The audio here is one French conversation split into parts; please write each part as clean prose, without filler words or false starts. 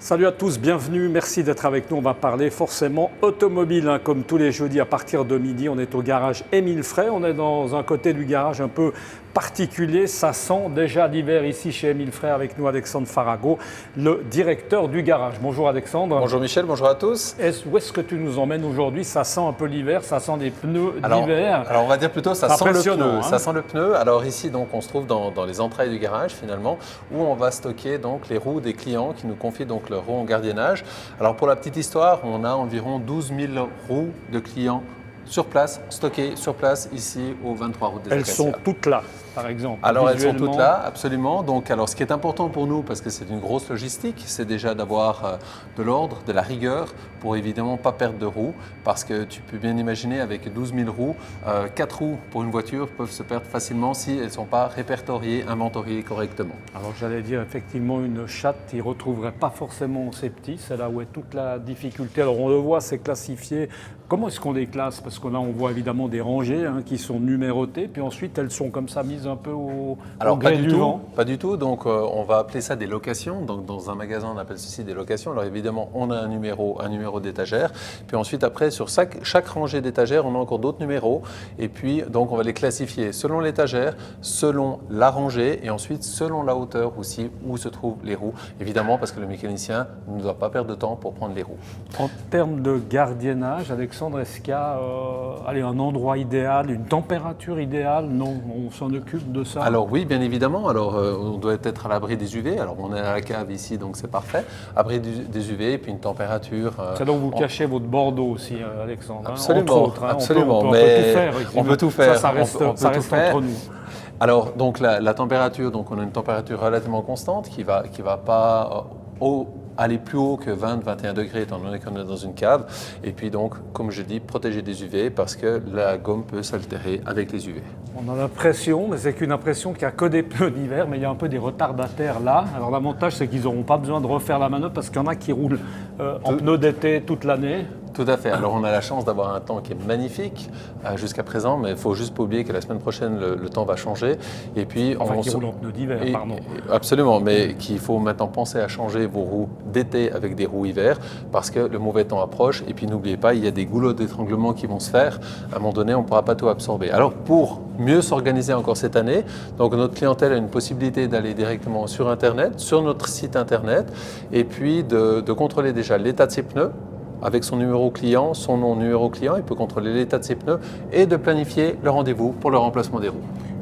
Salut à tous, bienvenue, merci d'être avec nous. On va parler forcément automobile, comme tous les jeudis à partir de midi. On est au garage Émile Frey, on est dans un côté du garage un peu particulier. Ça sent déjà l'hiver ici chez Émile Frey. Avec nous Alexandre Farago, le directeur du garage. Bonjour Alexandre. Bonjour Michel, bonjour à tous. Où est-ce que tu nous emmènes aujourd'hui? Ça sent un peu l'hiver, ça sent des pneus d'hiver. Alors on va dire plutôt ça sent le pneu. Hein. Ça sent le pneu. Alors ici donc on se trouve dans les entrailles du garage finalement, où on va stocker donc les roues des clients qui nous confient donc leurs roues en gardiennage. Alors pour la petite histoire, on a environ 12 000 roues de clients sur place, stockées sur place ici au 23 route des Elles Acacias. sont toutes là, par exemple. Alors elles sont toutes là, absolument. Donc alors ce qui est important pour nous, parce que c'est une grosse logistique, c'est déjà d'avoir de l'ordre, de la rigueur, pour évidemment pas perdre de roues, parce que tu peux bien imaginer avec 12 000 roues, 4 roues pour une voiture peuvent se perdre facilement si elles ne sont pas répertoriées, inventoriées correctement. Alors j'allais dire effectivement une chatte, il ne retrouverait pas forcément ses petits, c'est là où est toute la difficulté. Alors on le voit, c'est classifié. Comment est-ce qu'on les classe? Parce que là on voit évidemment des rangées qui sont numérotées, puis ensuite elles sont comme ça mises un peu au gré du vent. Pas du tout, donc on va appeler ça des locations. Donc dans un magasin on appelle ceci des locations. Alors évidemment on a un numéro d'étagère, puis ensuite après sur chaque rangée d'étagères on a encore d'autres numéros, et puis donc on va les classifier selon l'étagère, selon la rangée, et ensuite selon la hauteur aussi où se trouvent les roues, évidemment parce que le mécanicien ne doit pas perdre de temps pour prendre les roues. En termes de gardiennage, Alexandre, est-ce qu'il y a un endroit idéal, une température idéale? Non, on s'en occupe de ça? Alors oui, bien évidemment. Alors on doit être à l'abri des UV. Alors on est à la cave ici, donc c'est parfait. Abri des UV, et puis une température. C'est là où vous cachez votre Bordeaux aussi, Alexandre. Absolument, entre autres, absolument. On peut tout faire. On peut tout faire. Ça reste entre nous. Alors donc la température, donc on a une température relativement constante qui va pas aller plus haut que 20-21 degrés étant donné qu'on est dans une cave. Et puis donc, comme je dis, protéger des UV parce que la gomme peut s'altérer avec les UV. On a l'impression, mais c'est qu'une impression qu'il n'y a que des pneus d'hiver, mais il y a un peu des retardataires là. Alors l'avantage, c'est qu'ils n'auront pas besoin de refaire la manœuvre parce qu'il y en a qui roulent en pneus d'été toute l'année. Tout à fait. Alors on a la chance d'avoir un temps qui est magnifique jusqu'à présent, mais il ne faut juste pas oublier que la semaine prochaine, le temps va changer. Et puis, qui roulent en pneus d'hiver, pardon. Absolument, mais qu'il faut maintenant penser à changer vos roues d'été avec des roues hiver parce que le mauvais temps approche. Et puis n'oubliez pas, il y a des goulots d'étranglement qui vont se faire. À un moment donné, on ne pourra pas tout absorber. Alors pour mieux s'organiser encore cette année, donc notre clientèle a une possibilité d'aller directement sur Internet, sur notre site Internet, et puis de contrôler déjà l'état de ses pneus, avec son numéro client, son nom numéro client, il peut contrôler l'état de ses pneus et de planifier le rendez-vous pour le remplacement des roues.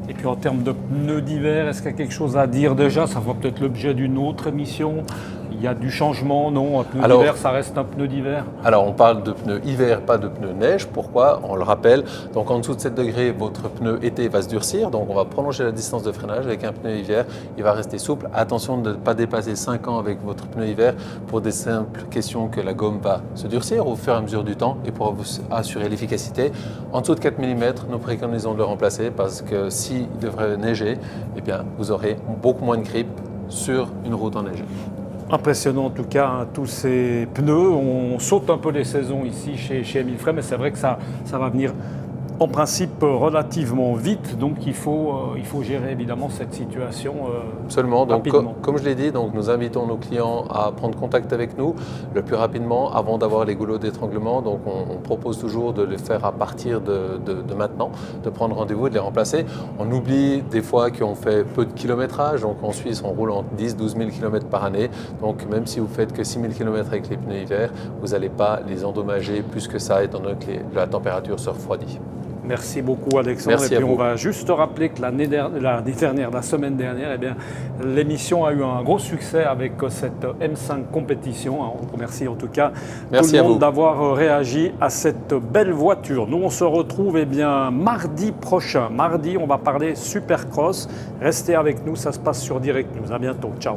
Et puis en termes de pneus d'hiver, est-ce qu'il y a quelque chose à dire déjà? Ça fera peut-être l'objet d'une autre émission. Il y a du changement, non? Un pneu d'hiver, ça reste un pneu d'hiver? Alors on parle de pneus hiver, pas de pneus neige. Pourquoi? On le rappelle, donc en dessous de 7 degrés, votre pneu été va se durcir. Donc on va prolonger la distance de freinage avec un pneu hiver. Il va rester souple. Attention de ne pas dépasser 5 ans avec votre pneu hiver pour des simples questions que la gomme va se durcir au fur et à mesure du temps et pour vous assurer l'efficacité. En dessous de 4 mm, nous préconisons de le remplacer parce que s'il devrait neiger, eh bien, vous aurez beaucoup moins de grip sur une route enneigée. Impressionnant en tout cas, tous ces pneus. On saute un peu les saisons ici chez Émile Frey, mais c'est vrai que ça va venir en principe relativement vite, donc il faut gérer évidemment cette situation absolument. Donc, rapidement. Comme je l'ai dit, donc, nous invitons nos clients à prendre contact avec nous le plus rapidement avant d'avoir les goulots d'étranglement. Donc on propose toujours de les faire à partir de maintenant, de prendre rendez-vous et de les remplacer. On oublie des fois qu'on fait peu de kilométrage, donc en Suisse on roule entre 10-12 000 km par année, donc même si vous faites que 6 000 km avec les pneus hiver, vous n'allez pas les endommager plus que ça étant donné que la température se refroidit. Merci beaucoup Alexandre. Merci et puis à vous. on va juste rappeler que la semaine dernière, eh bien, l'émission a eu un gros succès avec cette M5 compétition. On remercie en tout cas tout le monde d'avoir réagi à cette belle voiture. Nous on se retrouve mardi prochain. Mardi on va parler Supercross. Restez avec nous, ça se passe sur Direct News. À bientôt. Ciao.